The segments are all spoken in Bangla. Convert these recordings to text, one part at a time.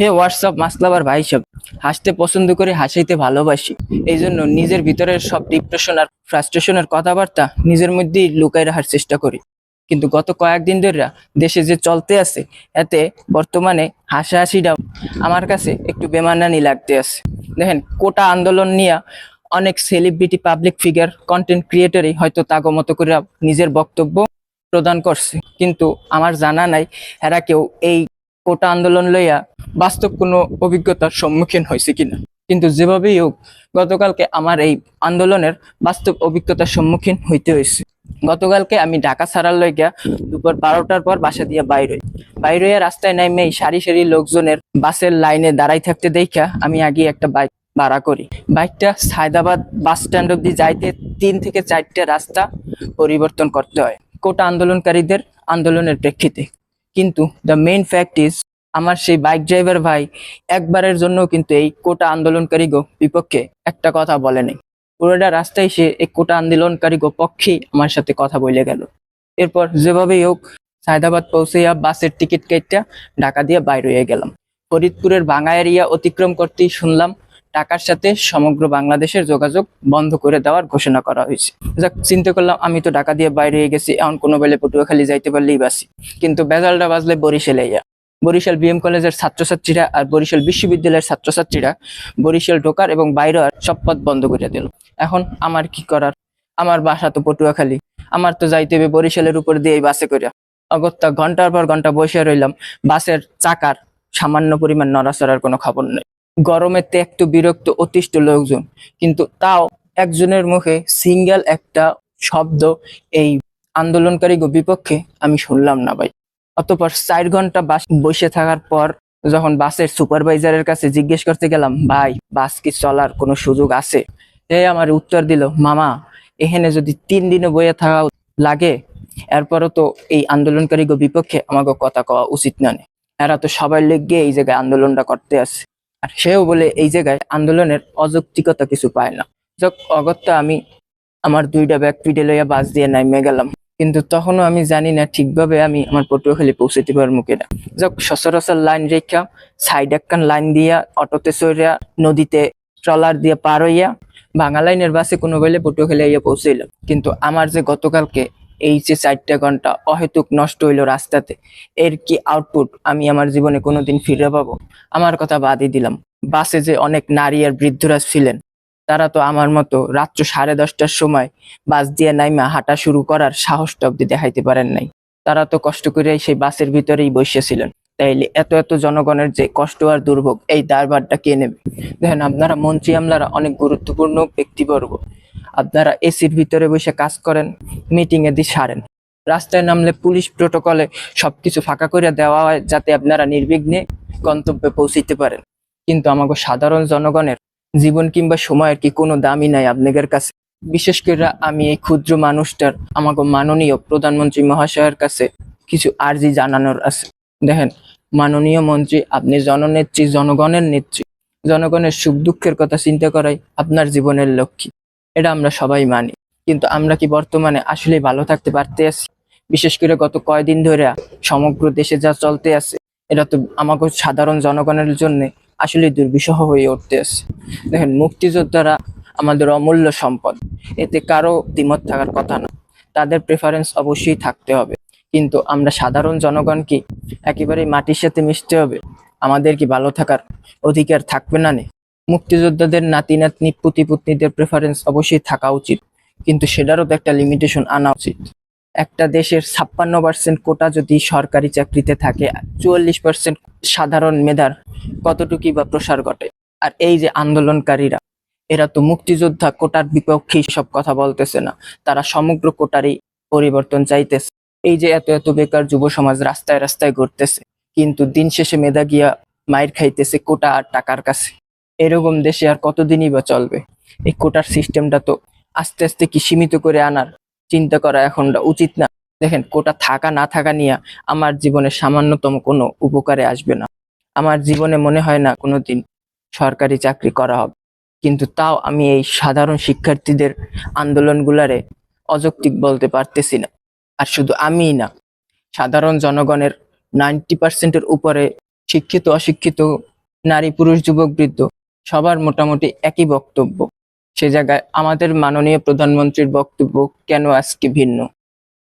হে হোয়াটসঅ্যাপ মাসলাবার ভাই সব, হাসতে পছন্দ করে হাসাইতে ভালোবাসি। এই জন্য নিজের ভিতরের সব ডিপ্রেশন আর ফ্রাস্ট্রেশনের কথাবার্তা নিজের মধ্যেই লুকাই রাখার চেষ্টা করি। কিন্তু গত কয়েকদিন ধরে দেশে যে চলতে আছে, এতে বর্তমানে হাসাহাসিটা আমার কাছে একটু বেমানানি লাগতে আছে। দেখেন, কোটা আন্দোলন নিয়ে অনেক সেলিব্রিটি, পাবলিক ফিগার, কন্টেন্ট ক্রিয়েটরই হয়তো তাগো মতো করে নিজের বক্তব্য প্রদান করছে, কিন্তু আমার জানা নাই এরা কেউ এই কোটা আন্দোলন লইয়া বাস্তব কোনো অভিজ্ঞতার সম্মুখীন হয়েছে কিনা। কিন্তু যেভাবেই হোক, গতকালকে আমার এই আন্দোলনের বাস্তব অভিজ্ঞতার সম্মুখীন হইতে হয়েছে। গতকালকে আমি ঢাকা ছাড়ার লইগা দুপুর 12টার পর বাসা দিয়ে বাইরে রাস্তায় নাইমে সারি সারি লোকজনের বাসের লাইনে দাঁড়াই থাকতে দেখা আমি আগে একটা বাইক ভাড়া করি। বাইকটা সায়দাবাদ বাস স্ট্যান্ড অব্দি যাইতে 3 থেকে 4টা রাস্তা পরিবর্তন করতে হয় কোটা আন্দোলনকারীদের আন্দোলনের প্রেক্ষিতে। কিন্তু দ্য মেইন ফ্যাক্ট ইজ, আমার সেই বাইক ড্রাইভার ভাই একবারের জন্য কিন্তু এই কোটা আন্দোলনকারী বিপক্ষে একটা কথা বলে নাই। পুরোটা রাস্তায় সে এই কোটা আন্দোলনকারী পক্ষেই আমার সাথে কথা বলে গেল। এরপর যেভাবেই হোক সায়দাবাদ পৌঁছাইয়া বাসের টিকিট কেটে ঢাকা দিয়ে বাইর হয়ে গেলাম। ফরিদপুরের ভাঙা এরিয়া অতিক্রম করতেই শুনলাম ঢাকার সাথে সমগ্র বাংলাদেশের যোগাযোগ বন্ধ করে দেওয়ার ঘোষণা করা হয়েছে। যাক, চিন্তা করলাম আমি তো ঢাকা দিয়ে বাইরে হয়ে গেছি, এখন কোনো বেলে পটুয়াখালী যাইতে পারলেই বাসি। কিন্তু বেজালটা বাজলে বরিশালে ইয়া। বরিশাল বিএম কলেজের ছাত্রছাত্রীরা আর বরিশাল বিশ্ববিদ্যালয়ের ছাত্রছাত্রীরা বরিশাল ঢোকার এবং বাইরে সব পথ বন্ধ করে দিল। এখন আমার কি করার? আমার বাসা তো পটুয়াখালী, আমার তো যাইতে হবে বরিশালের উপর দিয়ে এই বাসে করে। অগত্যা ঘন্টার পর ঘন্টা বসে রইলাম। বাসের চাকার সামান্য পরিমাণ নড়াচড়ার কোনো খবর নেই। গরমে ত্যক্ত বিরক্ত অতিষ্ঠ লোকজন, কিন্তু তাও একজনের মুখে সিঙ্গেল একটা শব্দ এই আন্দোলনকারী বিপক্ষে আমি শুনলাম না ভাই। অতঃপর 4 ঘন্টা বাস বসে থাকার পর যখন বাসের সুপারভাইজারের কাছে জিজ্ঞেস করতে গেলাম, ভাই বাস কি চলার কোনো সুযোগ আছে? সে আমার উত্তর দিল, মামা এখানে যদি 3 দিনও বয়ে থাকা লাগে, এরপরও তো এই আন্দোলনকারী বিপক্ষে আমাকে কথা কওয়া উচিত না। এরা তো সবাই লেগে এই জায়গায় আন্দোলনটা করতে আছে, আর সেও বলে এই জায়গায় আন্দোলনের অযৌক্তিকতা কিছু পায় না। যাক, অগত্যা আমি আমার 2টা ব্যাগ পিঠে লইয়া বাস দিয়ে নামে গেলাম। কিন্তু তখনও আমি জানি না ঠিকভাবে আমি আমার পটুয়াখালী পৌঁছাতে পারবো কিনা। যাক, সচরাচর লাইন রেখা সাইড একখান লাইন দিয়া অটোতে চড়িয়া নদীতে ট্রলার দিয়ে পার হইয়া ভাঙা লাইনের বাসে কোনো বেলে পটুয়াখালী আইয়া পৌঁছাইলাম। কিন্তু আমার যে গতকালকে এই যে 4টা ঘন্টা অহেতুক নষ্ট হইলো রাস্তাতে, এর কি আউটপুট আমি আমার জীবনে কোনোদিন ফিরে পাবো? আমার কথা বাদই দিলাম, বাসে যে অনেক নারী আর বৃদ্ধরা ছিলেন, তারা তো আমার মতো রাত্র 10:30টার সময় বাস দিয়ে নাইমা হাঁটা শুরু করার সাহসটা অব্দি দেখাইতে পারেন নাই। তারা তো কষ্ট করে সেই বাসের ভিতরেই বসেছিলেন। তাইলে এত এত জনগণের যে কষ্ট আর দুর্ভোগ, এই দায়ভারটা কে নেবে? দেখেন, আপনারা মন্ত্রী আমলারা অনেক গুরুত্বপূর্ণ ব্যক্তিবর্গ, আপনারা এসির ভিতরে বসে কাজ করেন, মিটিং এ দিয়ে সারেন। রাস্তায় নামলে পুলিশ প্রটোকলে সবকিছু ফাঁকা করে দেওয়া হয় যাতে আপনারা নির্বিঘ্নে গন্তব্যে পৌঁছিতে পারেন। কিন্তু আমাকে সাধারণ জনগণের জীবন কিংবা সময়ের কি কোনো দামই নাই আপনাদের কাছে? বিশেষ করে আমি এই ক্ষুদ্র মানুষটার আমাকে মাননীয় প্রধানমন্ত্রী মহাশয়ের কাছে কিছু আর্জি জানানোর আছে। দেখেন মাননীয় মন্ত্রী, আপনি জননেত্রী, জনগণের নেত্রী, জনগণের সুখ দুঃখের কথা চিন্তা করাই আপনার জীবনের লক্ষ্য, এটা আমরা সবাই মানি। কিন্তু আমরা কি বর্তমানে আসলে ভালো থাকতে পারতে আছি? বিশেষ করে গত কয়দিন ধরে সমগ্র দেশে যা চলতে আছে, এটা তো আমাকে সাধারণ জনগণের জন্য আসলে দুর্বিষহ হয়ে উঠতে আছে। দেখেন, মুক্তিযোদ্ধারা আমাদের অমূল্য সম্পদ, এতে কারো দ্বিমত থাকার কথা না। তাদের প্রেফারেন্স অবশ্যই থাকতে হবে, কিন্তু আমরা সাধারণ জনগণ কি একেবারেই মাটির সাথে মিশতে হবে? আমাদের কি ভালো থাকার অধিকার থাকবে না? মুক্তিযোদ্ধাদের নাতি নাতনি পুতি পুতনিদের প্রেফারেন্স অবশ্যই থাকা উচিত, কিন্তু সেটারও তো একটা লিমিটেশন আনা উচিত। একটা দেশের 56% কোটা যদি সরকারি চাকরিতে থাকে, 44% সাধারণ মেধার কতটুকু বা প্রসার ঘটে? আর এই যে আন্দোলনকারীরা, এরা তো মুক্তিযোদ্ধা কোটার বিপক্ষে সব কথা বলতেছে না, তারা সমগ্র কোটারই পরিবর্তন চাইতেছে। এই যে এত এত বেকার যুব সমাজ রাস্তায় রাস্তায় ঘুরতেছে, কিন্তু দিন শেষে মেধা গিয়া মাইর খাইতেছে কোটা আর টাকার কাছে। এরকম দেশে আর কতদিনই বা চলবে? এই কোটার সিস্টেমটা তো আস্তে আস্তে কি সীমিত করে আনার চিন্তা করা এখন উচিত না? দেখেন, কোটা থাকা না থাকা নিয়ে আমার জীবনে সামান্যতম কোনো উপকারে আসবে না। আমার জীবনে মনে হয় না কোনোদিন সরকারি চাকরি করা হবে, কিন্তু তাও আমি এই সাধারণ শিক্ষার্থীদের আন্দোলনগুলারে অযৌক্তিক বলতে পারতেছি না। আর শুধু আমিই না, সাধারণ জনগণের 90%-এর উপরে শিক্ষিত অশিক্ষিত নারী পুরুষ যুবক বৃদ্ধ সবার মোটামুটি একই বক্তব্য। সে জায়গায় আমাদের মাননীয় প্রধানমন্ত্রীর বক্তব্য কেন আজকে ভিন্ন?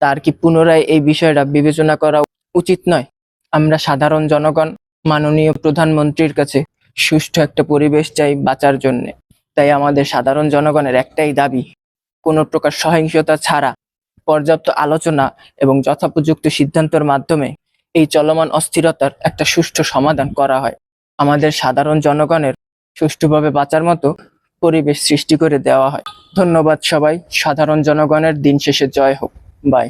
তার কি পুনরায় এই বিষয়টা বিবেচনা করা উচিত নয়? আমরা সাধারণ জনগণ মাননীয় প্রধানমন্ত্রীর কাছে সুষ্ঠু একটা পরিবেশ চাই বাঁচার জন্য। তাই আমাদের সাধারণ জনগণের একটাই দাবি, কোনো প্রকার সহিংসতা ছাড়া পর্যাপ্ত আলোচনা এবং যথোপযুক্ত সিদ্ধান্তের মাধ্যমে এই চলমান অস্থিরতার একটা সুষ্ঠু সমাধান করা হয়। আমাদের সাধারণ জনগণের সুষ্ঠুভাবে বাঁচার মতো পরিবেশ সৃষ্টি করে দেওয়া হয়। ধন্যবাদ সবাই। সাধারণ জনগণের দিন শেষে জয় হোক। বাই।